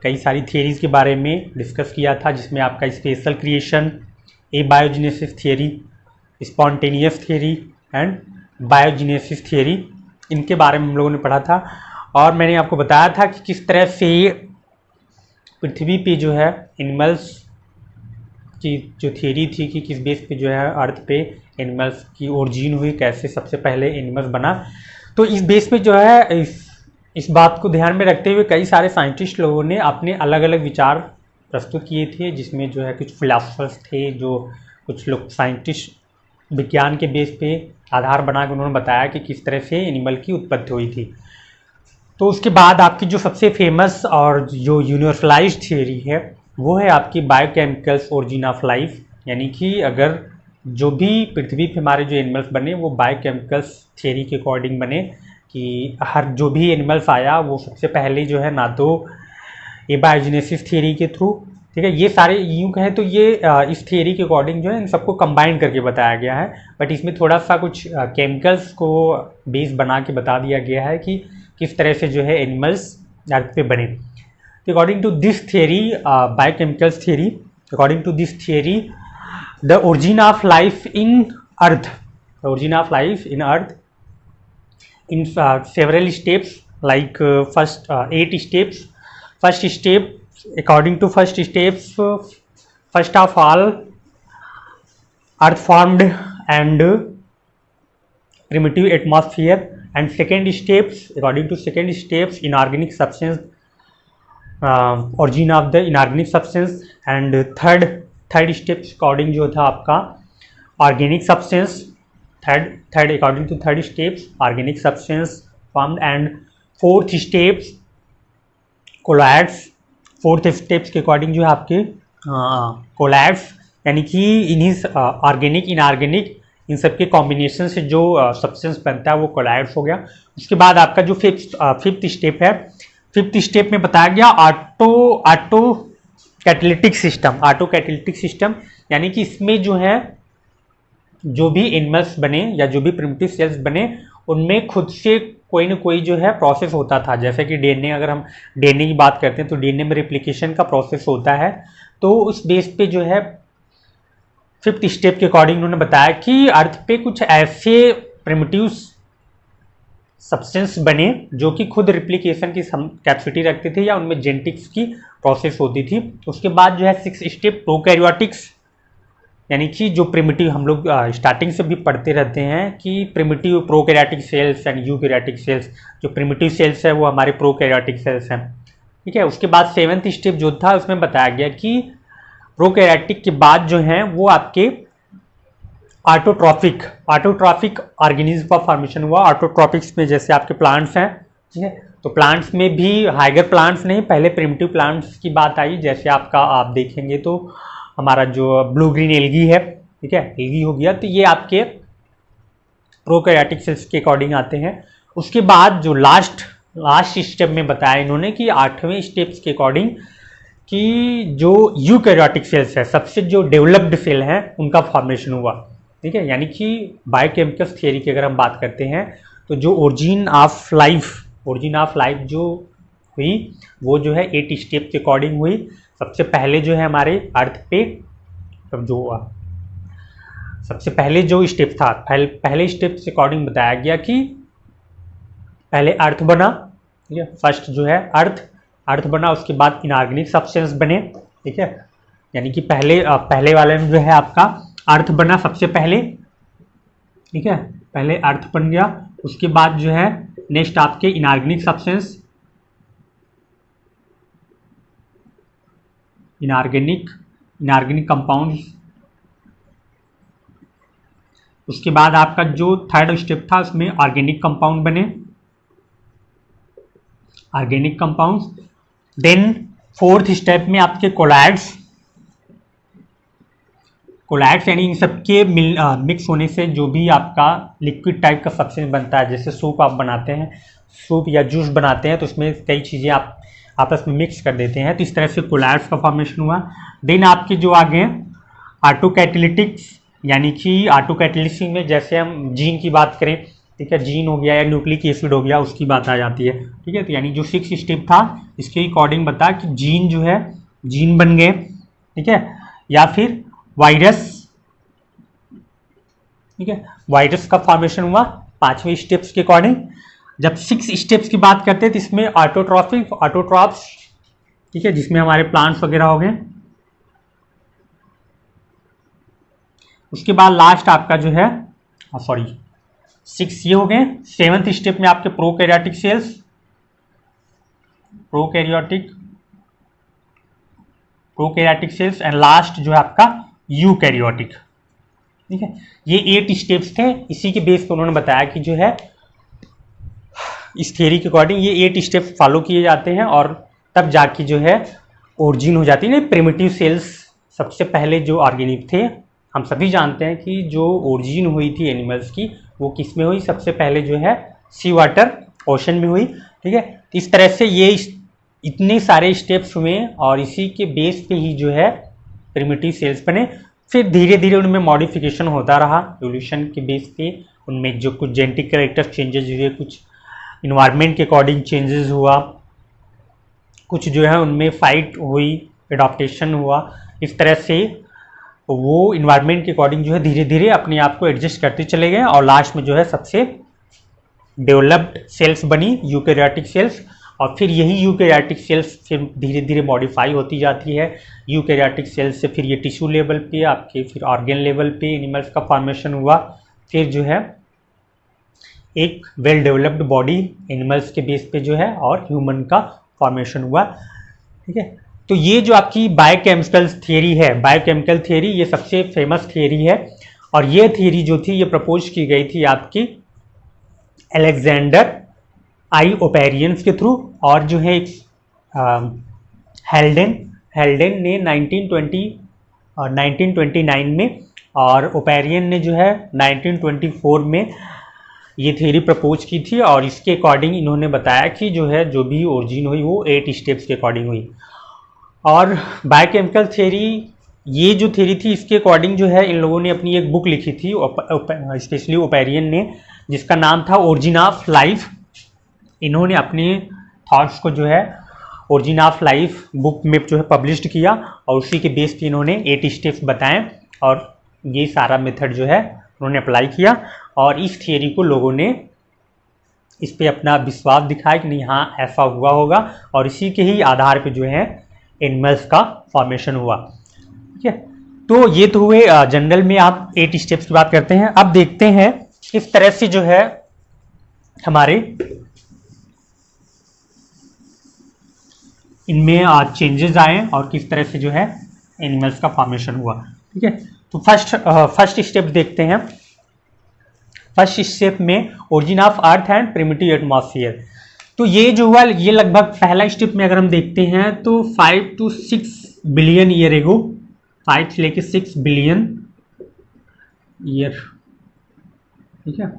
कई सारी थियरीज के बारे में डिस्कस किया था, जिसमें आपका special creation, abiogenesis theory, spontaneous theory and biogenesis theory, इनके बारे में हम लोगों ने पढ़ा था। और मैंने आपको बताया था कि किस तरह से पृथ्वी पे जो है एनिमल्स की जो थियरी थी कि किस बेस पे जो है अर्थ पे एनिमल्स की ओरिजिन हुई, कैसे सबसे पहले एनिमल्स बना। तो इस बेस पे जो है इस बात को ध्यान में रखते हुए कई सारे साइंटिस्ट लोगों ने अपने अलग अलग विचार प्रस्तुत किए थे, जिसमें जो है कुछ फिलासफर्स थे, जो कुछ लोग साइंटिस्ट विज्ञान के बेस पे आधार बना के उन्होंने बताया कि किस तरह से एनिमल की उत्पत्ति हुई थी। तो उसके बाद आपकी जो सबसे फेमस और जो यूनिवर्सलाइज्ड थियरी है वो है आपकी बायोकेमिकल्स ओरिजिन ऑफ लाइफ, यानी कि अगर जो भी पृथ्वी पे हमारे जो एनिमल्स बने वो बायोकेमिकल्स थियरी के अकॉर्डिंग बने, कि हर जो भी एनिमल्स आया वो सबसे पहले जो है ना तो एबायोजेनेसिस थियरी के थ्रू, ठीक है, ये सारे यूँ कहें तो ये इस थियरी के अकॉर्डिंग जो है इन सबको कंबाइन करके बताया गया है। बट इसमें थोड़ा सा कुछ केमिकल्स को बेस बना के बता दिया गया है कि किस तरह से जो है एनिमल्स अर्थ पे बने। तो according to this theory, biochemicals theory, according to this theory the origin of life in earth, origin of life in earth in several steps, like first 8 steps. First step, according to first steps, first of all earth formed and primitive atmosphere, and second steps, according to second steps, inorganic substance, origin of the inorganic substance, and third steps according जो था आपका organic substance, third according to third steps organic substance formed, and fourth steps colloids, fourth steps के according जो है आपके colloids, यानी कि इन्हीं ऑर्गेनिक इनऑर्गेनिक इन सब के कॉम्बिनेशन से जो सब्सटेंस बनता है वो colloids हो गया। उसके बाद आपका जो फिफ्थ स्टेप है, फिफ्थ स्टेप में बताया गया ऑटो कैटालिटिक सिस्टम, यानी कि इसमें जो है जो भी एनिमल्स बने या जो भी प्रिमिटिव सेल्स बने उनमें खुद से कोई ना कोई जो है प्रोसेस होता था। जैसे कि डीएनए, अगर हम डीएनए की बात करते हैं तो डीएनए में रेप्लिकेशन का प्रोसेस होता है। तो उस बेस पे जो है फिफ्थ स्टेप के अकॉर्डिंग उन्होंने बताया कि अर्थ पे कुछ ऐसे प्रिमिटिव सब्सटेंस बने जो कि खुद रिप्लिकेशन की कैपेसिटी रखते थे या उनमें जेनेटिक्स की प्रोसेस होती थी। उसके बाद जो है सिक्स स्टेप प्रोकैरियोटिक्स, यानी कि जो प्रिमिटिव हम लोग स्टार्टिंग से भी पढ़ते रहते हैं कि primitive prokaryotic cells and eukaryotic cells, जो प्रिमिटिव सेल्स है वो हमारे प्रोकैरियोटिक सेल्स हैं, ठीक है। उसके बाद सेवंथ स्टेप जो था उसमें बताया गया कि प्रोकैरियोटिक के बाद जो है वो आपके ऑटोट्रॉफिक ऑर्गेनिज्म का फॉर्मेशन हुआ। ऑटोट्रॉफिक्स में जैसे आपके प्लांट्स हैं, ठीक है, तो प्लांट्स में भी हाइगर प्लांट्स नहीं, पहले प्रिमिटिव प्लांट्स की बात आई। जैसे आपका आप देखेंगे तो हमारा जो ब्लू ग्रीन एल्गी है, ठीक है, एल्गी हो गया, तो ये आपके प्रोकैरियोटिक सेल्स के अकॉर्डिंग आते हैं। उसके बाद जो लास्ट स्टेप में बताया इन्होंने कि 8वें स्टेप्स के अकॉर्डिंग कि जो यूकैरियोटिक सेल्स है, सबसे जो डेवलप्ड सेल हैं उनका फॉर्मेशन हुआ, ठीक है। यानी कि बायोकेमिकल्स थियरी की अगर हम बात करते हैं तो जो ओरिजिन ऑफ लाइफ जो हुई वो जो है 8 स्टेप के अकॉर्डिंग हुई। सबसे पहले जो है हमारे अर्थ पे सबसे पहले जो स्टेप था, पहले स्टेप से अकॉर्डिंग बताया गया कि पहले अर्थ बना, ठीक है, फर्स्ट जो है अर्थ बना, उसके बाद इनऑर्गेनिक सब्सटेंस बने, ठीक है, यानी कि पहले वाले में जो है आपका अर्थ बना सबसे पहले, ठीक है, पहले अर्थ बन गया। उसके बाद जो है नेक्स्ट आपके इनऑर्गेनिक सब्सटेंस, इनऑर्गेनिक कंपाउंड्स। उसके बाद आपका जो थर्ड स्टेप था उसमें ऑर्गेनिक कंपाउंड बने, organic compounds. Then fourth step में आपके कोलॉइड्स, यानी इन सबके मिक्स होने से जो भी आपका लिक्विड टाइप का सब्सटेंस बनता है, जैसे सूप आप बनाते हैं, सूप या जूस बनाते हैं तो उसमें कई चीज़ें आप आपस में मिक्स कर देते हैं, तो इस तरह से कोलॉइड्स का फॉर्मेशन हुआ। देन आपके जो आगे हैं ऑटोकैटालिटिक्स, यानी कि ऑटोकैटालिसिस में जैसे हम जीन की बात करें ठीक है, जीन हो गया या न्यूक्लिक एसिड हो गया, उसकी बात आ जाती है। ठीक है, तो यानी जो 6 स्टेप था इसके अकॉर्डिंग बता कि जीन जो है, जीन बन गए, ठीक है, या फिर वायरस, ठीक है, वायरस का फॉर्मेशन हुआ 5वें स्टेप्स के अकॉर्डिंग। जब 6 स्टेप्स की बात करते हैं तो इसमें ऑटोट्रॉफिक, ऑटोट्रॉप्स, ठीक है, जिसमें हमारे प्लांट्स वगैरह हो गए। उसके बाद लास्ट आपका जो है, सॉरी 6 ये हो गए। 7th स्टेप में आपके prokaryotic cells, prokaryotic cells, and last जो है आपका यूकैरियोटिक। ठीक है, ये 8 स्टेप्स थे। इसी के बेस पर उन्होंने बताया कि जो है इस थियरी के अकॉर्डिंग ये 8 स्टेप्स फॉलो किए जाते हैं और तब जाके जो है ओरिजिन हो जाती है। प्रिमिटिव सेल्स सबसे पहले जो ऑर्गेनिक थे, हम सभी जानते हैं कि जो ओरिजिन हुई थी एनिमल्स की वो किस में हुई, सबसे पहले जो है सी वाटर, ओशन में हुई। ठीक है, तो इस तरह से ये इतने सारे स्टेप्स हुए और इसी के बेस पे ही जो है प्रिमिटिव सेल्स बने। फिर धीरे धीरे उनमें मॉडिफिकेशन होता रहा एवोल्यूशन के बेस पे, उनमें जो कुछ जेनेटिक कैरेक्टर चेंजेस हुए, कुछ इन्वायरमेंट के अकॉर्डिंग चेंजेस हुआ, कुछ जो है उनमें फाइट हुई, एडॉप्टेशन हुआ। इस तरह से वो इन्वायरमेंट के अकॉर्डिंग जो है धीरे धीरे अपने आप को एडजस्ट करते चले गए और लास्ट में जो है सबसे डेवलप्ड सेल्स बनी यूकैरियोटिक सेल्स। और फिर यही यूकैरियोटिक सेल्स फिर धीरे धीरे मॉडिफाई होती जाती है। यूकैरियोटिक सेल्स से फिर ये टिश्यू लेवल पे, आपके फिर ऑर्गन लेवल पे एनिमल्स का फॉर्मेशन हुआ। फिर जो है एक वेल डेवलप्ड बॉडी एनिमल्स के बेस पे जो है और ह्यूमन का फॉर्मेशन हुआ। ठीक है, तो ये जो आपकी बायोकेमिकल थियरी है, बायोकेमिकल थियरी ये सबसे फेमस थियरी है और ये थियरी जो थी ये प्रपोज की गई थी आपकी अलेक्जेंडर आई ओपेरियंस के थ्रू। और जो है हेल्डेन ने 1929 में और ओपेरियन ने जो है 1924 में ये थियरी प्रपोज की थी। और इसके अकॉर्डिंग इन्होंने बताया कि जो है जो भी ओरिजिन हुई वो 8 स्टेप्स के अकॉर्डिंग हुई। और बायोकेमिकल थियरी, ये जो थियरी थी इसके अकॉर्डिंग जो है इन लोगों ने अपनी एक बुक लिखी थी, स्पेशली ओपेरियन ने, जिसका नाम था ओरिजिन ऑफ लाइफ। इन्होंने अपने थॉट्स को जो है ओरिजिन ऑफ लाइफ बुक में जो है पब्लिश्ड किया और उसी के बेस पे इन्होंने 8 स्टेप्स बताएं और ये सारा मेथड जो है उन्होंने अप्लाई किया। और इस थियरी को लोगों ने इस पे अपना विश्वास दिखाया कि नहीं हाँ ऐसा हुआ होगा और इसी के ही आधार पे जो है एनिमल्स का फॉर्मेशन हुआ। ठीक है, तो ये तो हुए जनरल में आप 8 स्टेप्स की बात करते हैं। अब देखते हैं किस तरह से जो है हमारे इनमें चेंजेस आए और किस तरह से जो है एनिमल्स का फॉर्मेशन हुआ। ठीक है, तो फर्स्ट स्टेप देखते हैं। फर्स्ट स्टेप में origin of earth and primitive atmosphere. तो ये जो हुआ ये लगभग पहला स्टेप में अगर हम देखते हैं तो 5 to 6 बिलियन ईयर एगो, 5 से लेके 6 बिलियन ईयर, ठीक है,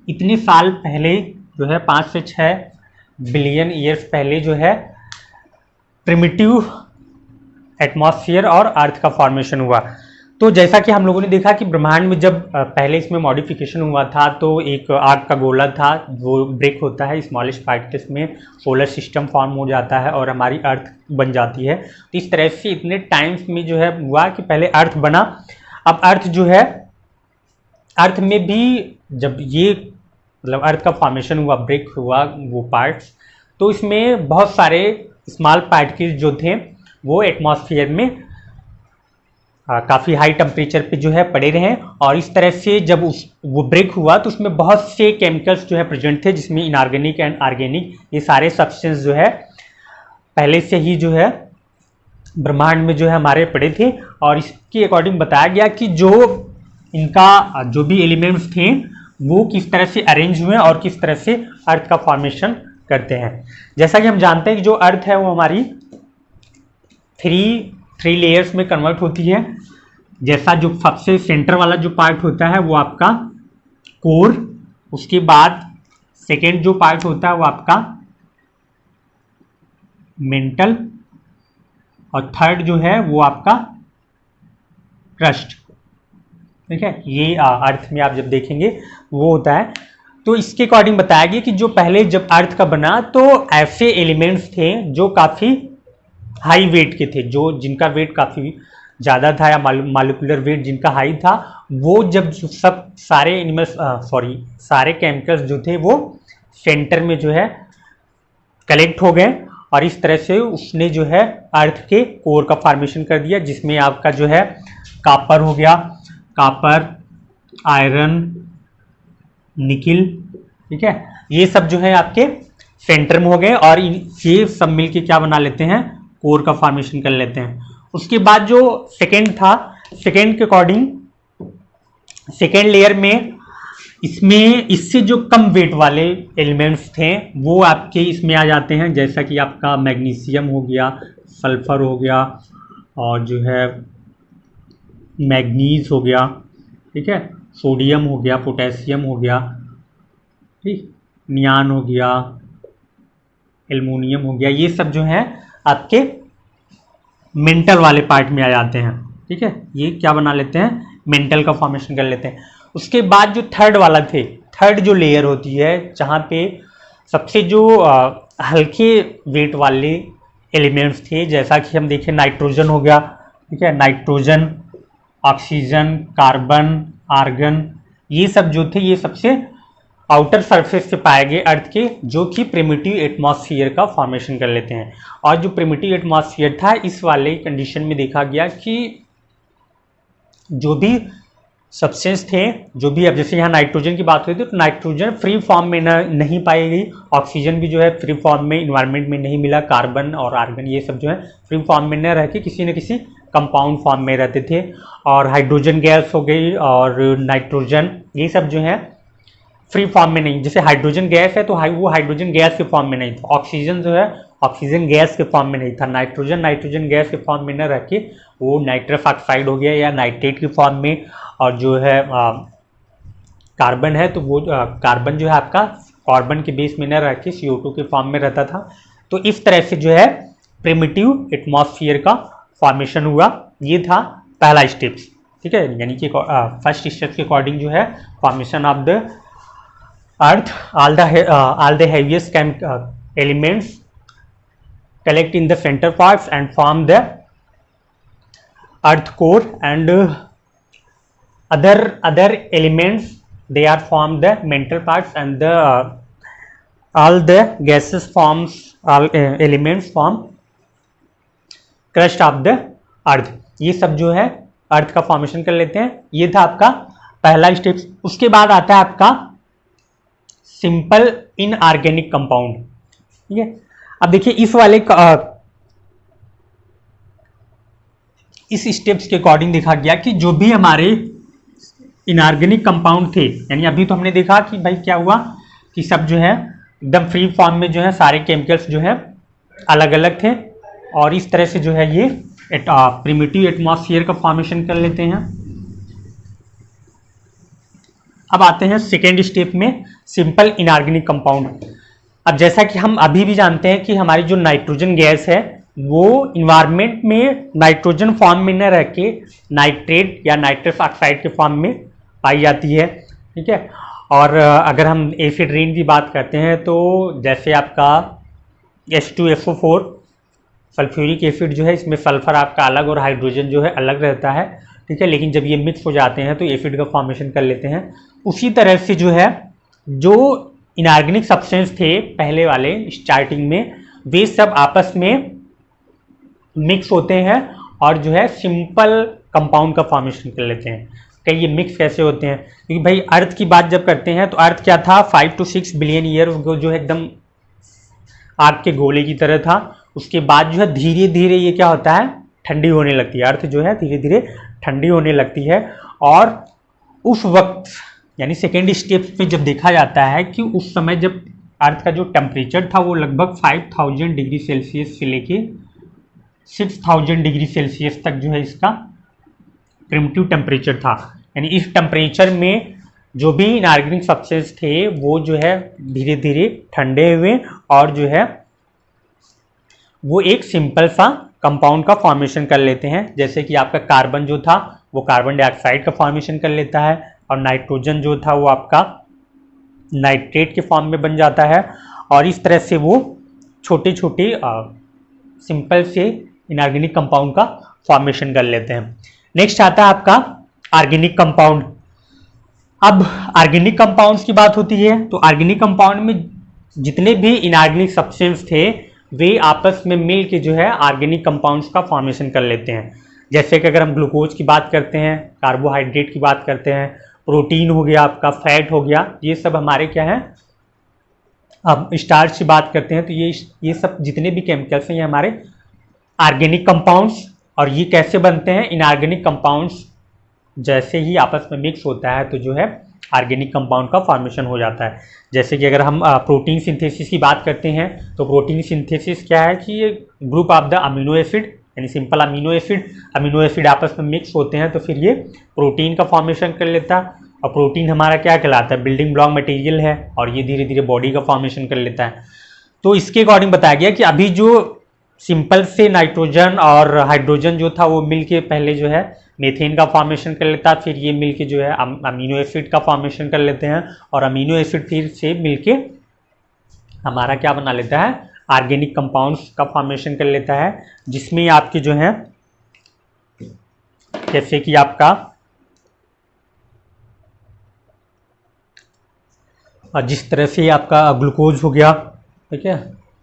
इतने साल पहले जो है 5 से 6 बिलियन ईयर्स पहले जो है प्रिमिटिव एटमॉस्फेयर और अर्थ का फॉर्मेशन हुआ। तो जैसा कि हम लोगों ने देखा कि ब्रह्मांड में जब पहले इसमें मॉडिफिकेशन हुआ था तो एक आग का गोला था, वो ब्रेक होता है, स्मॉलेस्ट पार्टिकल्स में सोलर सिस्टम फॉर्म हो जाता है और हमारी अर्थ बन जाती है। तो इस तरह से इतने टाइम्स में जो है हुआ कि पहले अर्थ बना। अब अर्थ जो है, अर्थ में भी जब ये मतलब अर्थ का फॉर्मेशन हुआ, ब्रेक हुआ वो पार्ट्स, तो इसमें बहुत सारे स्मॉल पार्टिकल्स जो थे वो एटमॉस्फेयर में काफ़ी हाई टेम्परेचर पे जो है पड़े रहे। और इस तरह से जब वो ब्रेक हुआ तो उसमें बहुत से केमिकल्स जो है प्रेजेंट थे, जिसमें इनऑर्गेनिक एंड ऑर्गेनिक ये सारे सब्सटेंस जो है पहले से ही जो है ब्रह्मांड में जो है हमारे पड़े थे। और इसके अकॉर्डिंग बताया गया कि जो इनका जो भी एलिमेंट्स थे वो किस तरह से अरेंज हुए और किस तरह से अर्थ का फॉर्मेशन करते हैं। जैसा कि हम जानते हैं कि जो अर्थ है वो हमारी थ्री लेयर्स में कन्वर्ट होती है। जैसा जो सबसे सेंटर वाला जो पार्ट होता है वो आपका कोर, उसके बाद सेकेंड जो पार्ट होता है वो आपका मेंटल और थर्ड जो है वो आपका क्रस्ट। ठीक है, ये अर्थ में आप जब देखेंगे वो होता है। तो इसके अकॉर्डिंग बताया गया कि जो पहले जब अर्थ का बना तो ऐसे एलिमेंट्स थे जो काफ़ी हाई वेट के थे, जो जिनका वेट काफ़ी ज़्यादा था या मालिकुलर वेट जिनका हाई था, वो जब सब सारे एनिमल्स सारे केमिकल्स जो थे वो सेंटर में जो है कलेक्ट हो गए और इस तरह से उसने जो है अर्थ के कोर का फॉर्मेशन कर दिया, जिसमें आपका जो है कॉपर हो गया, कॉपर, आयरन, निकिल, ठीक है, ये सब जो है आपके सेंटर में हो गए और ये सब मिलके क्या बना लेते हैं, कोर का फॉर्मेशन कर लेते हैं। उसके बाद जो सेकेंड था, सेकेंड के अकॉर्डिंग सेकेंड लेयर में इसमें इससे जो कम वेट वाले एलिमेंट्स थे वो आपके इसमें आ जाते हैं, जैसा कि आपका मैग्नीशियम हो गया, सल्फर हो गया और जो है मैग्नीज हो गया, ठीक है, सोडियम हो गया, पोटेशियम हो गया, ठीक, नियान हो गया, एल्युमिनियम हो गया, ये सब जो है आपके मेंटल वाले पार्ट में आ जाते हैं। ठीक है, ये क्या बना लेते हैं, मेंटल का फॉर्मेशन कर लेते हैं। उसके बाद जो थर्ड वाला थे, थर्ड जो लेयर होती है जहाँ पे सबसे जो हल्के वेट वाले एलिमेंट्स थे, जैसा कि हम देखें नाइट्रोजन हो गया, ठीक है, नाइट्रोजन, ऑक्सीजन, कार्बन, आर्गन, ये सब जो थे ये सबसे आउटर सरफेस से पाए गए अर्थ के, जो कि प्रिमिटिव एटमॉस्फेयर का फॉर्मेशन कर लेते हैं। और जो प्रिमिटिव एटमॉस्फेयर था, इस वाले कंडीशन में देखा गया कि जो भी सब्सटेंस थे, जो भी, अब जैसे यहाँ नाइट्रोजन की बात हुई थी तो नाइट्रोजन फ्री फॉर्म में नहीं पाई गई, ऑक्सीजन भी जो है फ्री फॉर्म में इन्वायरमेंट में नहीं मिला, कार्बन और आर्गन ये सब जो है फ्री फॉर्म में न रह के किसी न किसी कंपाउंड फॉर्म में रहते थे। और हाइड्रोजन गैस हो गई और नाइट्रोजन, ये सब जो है फ्री फॉर्म में नहीं, जैसे हाइड्रोजन गैस है तो वो हाइड्रोजन गैस के फॉर्म में नहीं था, ऑक्सीजन जो है ऑक्सीजन गैस के फॉर्म में नहीं था, नाइट्रोजन नाइट्रोजन गैस के फॉर्म में न रह के वो नाइट्रस ऑक्साइड हो गया या नाइट्रेट के फॉर्म में, और जो है कार्बन है तो वो कार्बन जो है आपका कार्बन के बेस में न रह के CO2 के फॉर्म में रहता था। तो इस तरह से जो है प्रिमिटिव एटमॉस्फेयर का फॉर्मेशन हुआ। ये था पहला स्टेप्स, ठीक है, यानी कि फर्स्ट स्टेप के अकॉर्डिंग जो है formation of the earth, all the heaviest elements collect in the center parts and form the earth core, and other elements they are form the mental parts, and the all the gases forms, all elements form crust of the earth। ये सब जो है अर्थ का formation कर लेते हैं। ये था आपका पहला स्टेप। उसके बाद आता है आपका सिंपल इनऑर्गेनिक कंपाउंड। ठीक है, अब देखिए इस वाले इस स्टेप्स के अकॉर्डिंग देखा गया कि जो भी हमारे इनऑर्गेनिक कंपाउंड थे, यानी अभी तो हमने देखा कि भाई क्या हुआ कि सब जो है एकदम फ्री फॉर्म में जो है सारे केमिकल्स जो है अलग अलग थे, और इस तरह से जो है ये प्रिमिटिव एटमॉस्फेयर का फॉर्मेशन कर लेते हैं। अब आते हैं सेकेंड स्टेप में, सिंपल इनऑर्गेनिक कंपाउंड। अब जैसा कि हम अभी भी जानते हैं कि हमारी जो नाइट्रोजन गैस है वो इन्वायरमेंट में नाइट्रोजन फॉर्म में न रह के नाइट्रेट या नाइट्रस ऑक्साइड के फॉर्म में पाई जाती है। ठीक है, और अगर हम एसिड रेन की बात करते हैं तो जैसे आपका H2SO4 सल्फ्यूरिक एसिड जो है, इसमें सल्फर आपका अलग और हाइड्रोजन जो है अलग रहता है। ठीक है, लेकिन जब ये मिक्स हो जाते हैं तो एसिड का फॉर्मेशन कर लेते हैं। उसी तरह से जो है जो इनऑर्गेनिक सब्सटेंस थे पहले वाले स्टार्टिंग में, वे सब आपस में मिक्स होते हैं और जो है सिंपल कंपाउंड का फॉर्मेशन कर लेते हैं। कई ये मिक्स कैसे होते हैं, क्योंकि भाई अर्थ की बात जब करते हैं तो अर्थ क्या था, 5 to 6 बिलियन ईयर जो है एकदम आग के गोले की तरह था। उसके बाद जो है धीरे धीरे ये क्या होता है, ठंडी होने लगती है, अर्थ जो है धीरे धीरे ठंडी होने लगती है। और उस वक्त यानी सेकेंड स्टेप पे जब देखा जाता है कि उस समय जब अर्थ का जो टेम्परेचर था वो लगभग 5000 डिग्री सेल्सियस से लेके 6000 डिग्री सेल्सियस तक जो है इसका प्रिमिटिव टेम्परेचर था। यानी इस टेम्परेचर में जो भी इनऑर्गेनिक सब्सटेंस थे वो जो है धीरे धीरे ठंडे हुए और जो है वो एक सिंपल सा कंपाउंड का फॉर्मेशन कर लेते हैं। जैसे कि आपका कार्बन जो था वो कार्बन डाइऑक्साइड का फॉर्मेशन कर लेता है, और नाइट्रोजन जो था वो आपका नाइट्रेट के फॉर्म में बन जाता है, और इस तरह से वो छोटे छोटे सिंपल से इनऑर्गेनिक कंपाउंड का फॉर्मेशन कर लेते हैं। नेक्स्ट आता है आपका ऑर्गेनिक कंपाउंड। अब ऑर्गेनिक कंपाउंड्स की बात होती है तो ऑर्गेनिक कंपाउंड में जितने भी इनऑर्गेनिक सब्सटेंस थे वे आपस में मिल के जो है ऑर्गेनिक कंपाउंड्स का फॉर्मेशन कर लेते हैं। जैसे कि अगर हम ग्लूकोज की बात करते हैं, कार्बोहाइड्रेट की बात करते हैं, प्रोटीन हो गया आपका, फैट हो गया, ये सब हमारे क्या है। अब स्टार्च की बात करते हैं तो ये सब जितने भी केमिकल्स हैं ये हमारे ऑर्गेनिक कंपाउंड्स। और ये कैसे बनते हैं, इनऑर्गेनिक कंपाउंड्स जैसे ही आपस में मिक्स होता है तो जो है ऑर्गेनिक कंपाउंड का फॉर्मेशन हो जाता है। जैसे कि अगर हम प्रोटीन सिंथेसिस की बात करते हैं तो प्रोटीन सिंथेसिस क्या है कि ये group of the amino acid यानी सिंपल अमीनो एसिड आपस में मिक्स होते हैं तो फिर ये प्रोटीन का फॉर्मेशन कर लेता है। और प्रोटीन हमारा क्या कहलाता है, बिल्डिंग ब्लॉक मटेरियल है, और ये धीरे धीरे बॉडी का फॉर्मेशन कर लेता है। तो इसके अकॉर्डिंग बताया गया कि अभी जो सिंपल से नाइट्रोजन और हाइड्रोजन जो था वो मिलके पहले जो है मीथेन का फॉर्मेशन कर लेता है, फिर ये मिलके जो है अमीनो एसिड का फॉर्मेशन कर लेते हैं, और अमीनो एसिड फिर से मिलके हमारा क्या बना लेता है, ऑर्गेनिक कंपाउंड्स का फॉर्मेशन कर लेता है, जिसमें आपके जो है जैसे कि आपका जिस तरह से आपका ग्लूकोज हो गया, ठीक है,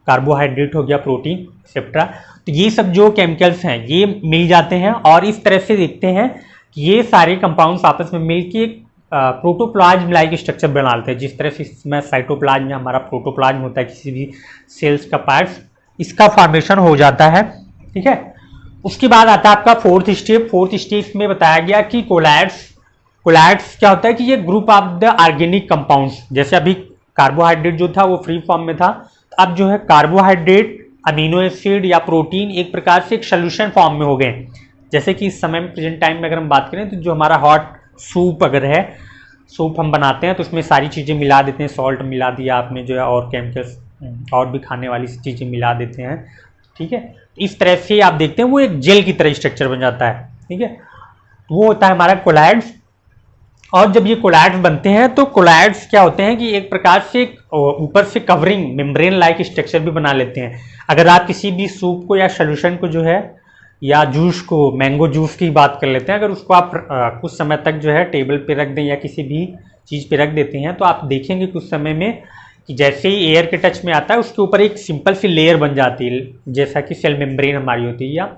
कार्बोहाइड्रेट हो गया, प्रोटीन एक्सेट्रा, तो ये सब जो केमिकल्स हैं ये मिल जाते हैं और इस तरह से देखते हैं कि ये सारे कंपाउंड्स आपस में मिलके प्रोटोप्लाज्म लाइक स्ट्रक्चर बना लेते हैं। जिस तरह से इसमें साइटोप्लाज्म में हमारा प्रोटोप्लाज्म होता है किसी भी सेल्स का पार्ट्स, इसका फॉर्मेशन हो जाता है, ठीक है। उसके बाद आता है आपका फोर्थ स्टेप में बताया गया कि कोलैड्स क्या होता है कि ये group of the organic compounds. जैसे अभी कार्बोहाइड्रेट जो था वो फ्री फॉर्म में था, अब जो है कार्बोहाइड्रेट, अमीनो एसिड या प्रोटीन एक प्रकार से एक सोल्यूशन फॉर्म में हो गए। जैसे कि इस समय में प्रेजेंट टाइम में अगर हम बात करें तो जो हमारा हॉट सूप अगर है, सूप हम बनाते हैं तो उसमें सारी चीज़ें मिला देते हैं, सॉल्ट मिला दिया आपने जो है, और केमिकल्स और भी खाने वाली चीज़ें मिला देते हैं, ठीक है। इस तरह से आप देखते हैं वो एक जेल की तरह स्ट्रक्चर बन जाता है, ठीक है। वो होता है हमारा कोलैड्स। और जब ये कोलैड्स बनते हैं तो कोलैड्स क्या होते हैं कि एक प्रकार से ऊपर से कवरिंग मेम्ब्रेन लाइक स्ट्रक्चर भी बना लेते हैं। अगर आप किसी भी सूप को या सोल्यूशन को जो है या जूस को, मैंगो जूस की बात कर लेते हैं, अगर उसको आप कुछ समय तक जो है टेबल पे रख दें या किसी भी चीज़ पे रख देते हैं तो आप देखेंगे कुछ समय में कि जैसे ही एयर के टच में आता है उसके ऊपर एक सिंपल सी लेयर बन जाती है, जैसा कि सेल मेम्ब्रेन हमारी होती है या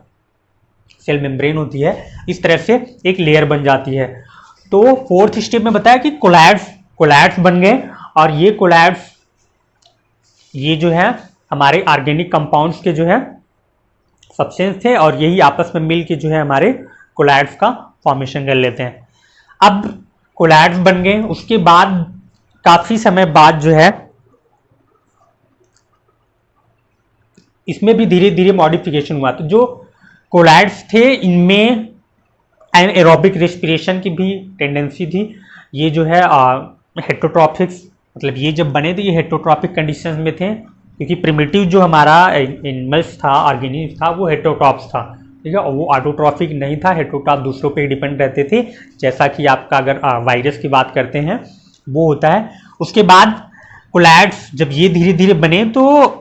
सेल मेम्ब्रेन होती है, इस तरह से एक लेयर बन जाती है। तो फोर्थ स्टेप में बताया कि कोलैड्स बन गए, और ये कोलैड्स ये जो है हमारे ऑर्गेनिक कंपाउंड्स के जो है सब्सटेंस थे, और यही आपस में मिल के जो है हमारे कोलैड्स का फॉर्मेशन कर लेते हैं। अब कोलैड्स बन गए, उसके बाद काफी समय बाद जो है इसमें भी धीरे धीरे मॉडिफिकेशन हुआ। तो जो कोलैड्स थे इनमें एरोबिक रेस्पिरेशन की भी टेंडेंसी थी। ये जो है हेटरोट्रॉपिक्स, मतलब ये जब बने थे ये हेटरोट्रॉपिक कंडीशंस में थे, क्योंकि प्रिमिटिव जो हमारा एनिमल्स था, ऑर्गेनिज्म था, वो हेटरोट्रॉप्स था, ठीक है, और वो ऑटोट्रॉपिक नहीं था। हेटरोट्रॉप दूसरों पे डिपेंड रहते थे, जैसा कि आपका अगर वायरस की बात करते हैं वो होता है। उसके बाद कोलैड्स जब ये धीरे धीरे बने तो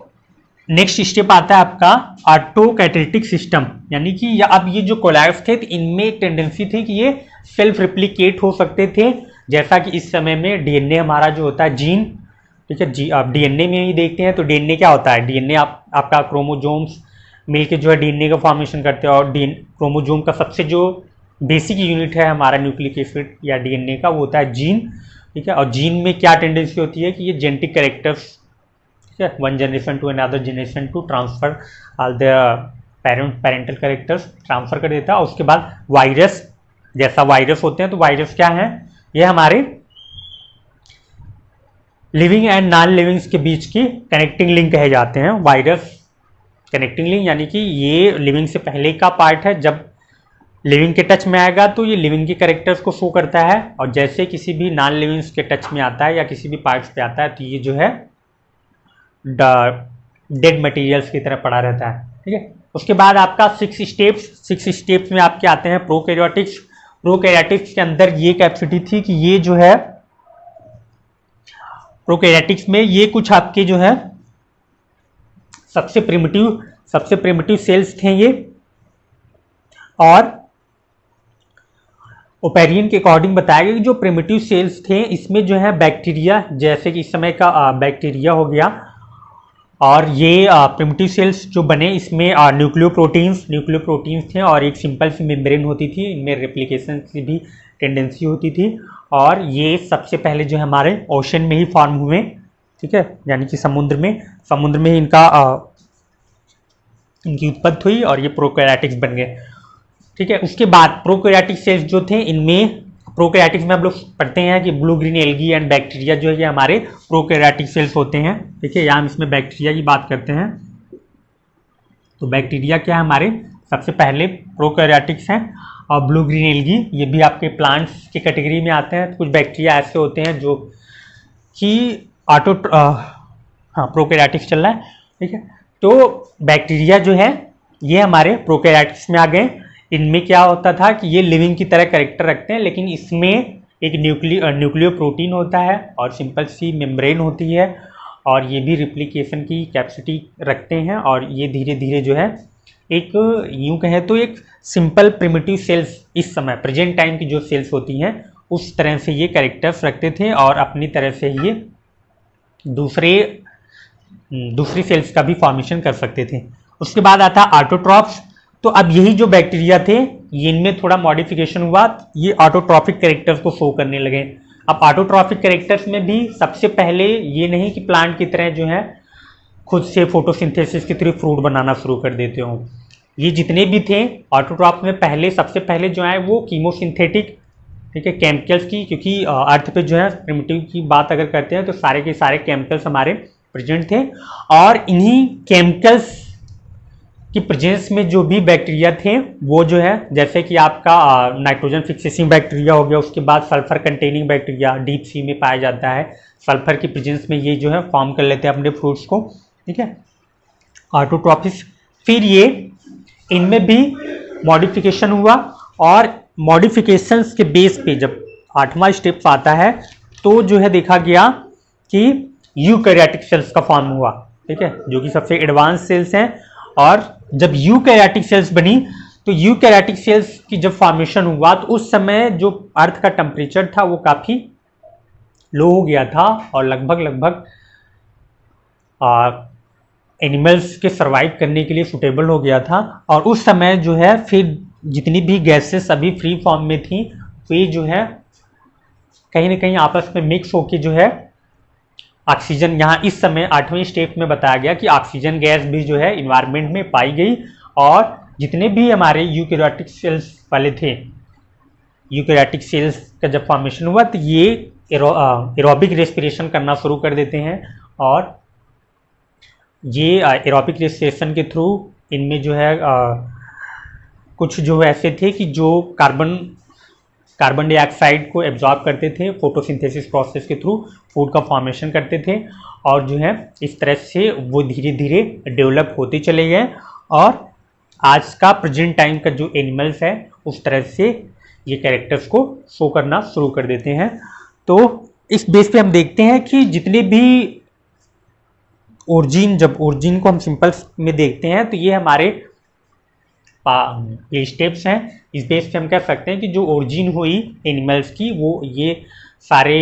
नेक्स्ट स्टेप आता है आपका ऑटोकैटालिटिक सिस्टम, यानी कि अब ये जो कोलैड्स थे तो इनमें एक टेंडेंसी थी कि ये सेल्फ रिप्लिकेट हो सकते थे। जैसा कि इस समय में डीएनए हमारा जो होता है जीन, ठीक है, आप डीएनए में ही देखते हैं तो डीएनए क्या होता है, डीएनए आपका क्रोमोजोम्स मिलके जो है डीएनए का फॉर्मेशन करते हैं, और क्रोमोजोम का सबसे जो बेसिक यूनिट है हमारा न्यूक्लिक एसिड या डीएनए का, वो होता है जीन, ठीक है। और जीन में क्या टेंडेंसी होती है कि ये जेनेटिक कैरेक्टर्स, ठीक है, one generation to another generation to transfer all the parental characters transfer कर देता है। और उसके बाद वायरस, जैसा वायरस होते हैं तो वायरस क्या है, ये हमारे लिविंग एंड नॉन लिविंग्स के बीच की कनेक्टिंग लिंक कहे जाते हैं वायरस कनेक्टिंग लिंक, यानी कि ये लिविंग से पहले का पार्ट है। जब लिविंग के टच में आएगा तो ये लिविंग के कैरेक्टर्स को शो करता है, और जैसे किसी भी नॉन लिविंग्स के टच में आता है या किसी भी पार्ट्स पे आता है तो ये जो है डेड मटेरियल्स की तरह पड़ा रहता है, ठीक है। उसके बाद आपका 6 स्टेप्स में आपके आते हैं प्रोकैरियोटिक्स। प्रोकैरियोटिक्स के अंदर ये कैपेसिटी थी कि ये जो है प्रोकैरियोटिक्स में ये कुछ आपके जो है सबसे प्रिमिटिव सेल्स थे ये, और ओपेरियन के अकॉर्डिंग बताया गया कि जो प्रिमिटिव सेल्स थे इसमें जो है बैक्टीरिया, जैसे कि इस समय का बैक्टीरिया हो गया, और ये प्रिमिटिव सेल्स जो बने इसमें न्यूक्लियोप्रोटीन्स थे और एक सिंपल सी मेम्ब्रेन होती थी, इनमें रेप्लिकेशन की भी टेंडेंसी होती थी, और ये सबसे पहले जो है हमारे ओशन में ही फॉर्म हुए, ठीक है, यानी कि समुद्र में ही इनकी उत्पत्ति हुई और ये प्रोकैरियोटिक्स बन गए, ठीक है। उसके बाद प्रोकैरियोटिक सेल्स जो थे, इनमें प्रोकैरियोटिक्स में हम लोग पढ़ते हैं कि blue green algae and bacteria जो है ये हमारे प्रोकैरियोटिक सेल्स होते हैं, ठीक है। यहाँ हम इसमें बैक्टीरिया की बात करते हैं, तो बैक्टीरिया क्या है हमारे सबसे पहले प्रोकैरियोटिक्स हैं, और ब्लू ग्रीन एल्गी ये भी आपके प्लांट्स की कैटेगरी में आते हैं। कुछ बैक्टीरिया ऐसे होते हैं जो कि प्रोकैरियोटिक्स चल रहा है, ठीक है। तो बैक्टीरिया जो है ये हमारे प्रोकैरियोटिक्स में आ गए। इनमें क्या होता था कि ये लिविंग की तरह कैरेक्टर रखते हैं, लेकिन इसमें एक न्यूक्लियो प्रोटीन होता है और सिंपल सी मेम्ब्रेन होती है, और ये भी रिप्लिकेशन की कैपेसिटी रखते हैं, और ये धीरे धीरे जो है एक यूं कहें तो एक सिंपल प्रिमिटिव सेल्स, इस समय प्रेजेंट टाइम की जो सेल्स होती हैं उस तरह से ये कैरेक्टर्स रखते थे, और अपनी तरह से ये दूसरी सेल्स का भी फॉर्मेशन कर सकते थे। उसके बाद आता ऑटोट्रॉफ्स। तो अब यही जो बैक्टीरिया थे इनमें थोड़ा मॉडिफिकेशन हुआ, ये ऑटोट्रॉफिक कैरेक्टर्स को शो करने लगे। अब ऑटोट्रॉफिक कैरेक्टर्स में भी सबसे पहले ये नहीं कि प्लांट की तरह जो है खुद से फोटोसिंथेसिस के थ्रू फ्रूट बनाना शुरू कर देते हो। ये जितने भी थे ऑटोट्रॉफ में सबसे पहले जो है वो कीमोसिंथेटिक, ठीक है, केमिकल्स की, क्योंकि अर्थ पे जो है प्रिमिटिव की बात अगर करते हैं तो सारे के सारे केमिकल्स हमारे प्रेजेंट थे, और इन्हीं केमिकल्स की प्रेजेंस में जो भी बैक्टीरिया थे वो जो है जैसे कि आपका नाइट्रोजन फिक्सेसिंग बैक्टीरिया हो गया, उसके बाद sulphur containing bacteria deep sea में पाया जाता है, सल्फर की प्रेजेंस में ये जो है फॉर्म कर लेते हैं अपने फ्रूट्स को, ठीक है, ऑटोट्रॉफिस। फिर ये इनमें भी मॉडिफिकेशन हुआ, और मॉडिफिकेशंस के बेस पे जब 8वां स्टेप आता है तो जो है देखा गया कि यूकैरियोटिक सेल्स का फॉर्म हुआ, ठीक है, जो कि सबसे एडवांस सेल्स हैं। और जब यूकैरियोटिक सेल्स बनी तो यूकैरियोटिक सेल्स की जब फॉर्मेशन हुआ तो उस समय जो अर्थ का टेम्परेचर था वो काफ़ी लो हो गया था, और लगभग एनिमल्स के सर्वाइव करने के लिए सुटेबल हो गया था। और उस समय जो है फिर जितनी भी गैसेस अभी फ्री फॉर्म में थी वे जो है कहीं ना कहीं आपस में मिक्स होके जो है ऑक्सीजन, यहाँ इस समय 8वें स्टेप में बताया गया कि ऑक्सीजन गैस भी जो है इन्वायरमेंट में पाई गई, और जितने भी हमारे यूकैरियोटिक सेल्स वाले थे, यूकैरियोटिक सेल्स का जब फॉर्मेशन हुआ तो ये एरोबिक रेस्पिरेशन करना शुरू कर देते हैं, और ये एरोबिक रेस्पिरेशन के थ्रू इनमें जो है कुछ जो ऐसे थे कि जो कार्बन डाइऑक्साइड को एब्जॉर्ब करते थे, फोटोसिंथेसिस प्रोसेस के थ्रू फूड का फॉर्मेशन करते थे, और जो है इस तरह से वो धीरे धीरे डेवलप होते चले गए, और आज का प्रेजेंट टाइम का जो एनिमल्स है उस तरह से ये कैरेक्टर्स को शो करना शुरू कर देते हैं। तो इस बेस पे हम देखते हैं कि जितने भी जब ओरिजिन को हम सिंपल में देखते हैं तो ये हमारे ये स्टेप्स हैं। इस बेस पे हम कह सकते हैं कि जो ओरिजिन हुई एनिमल्स की वो ये सारे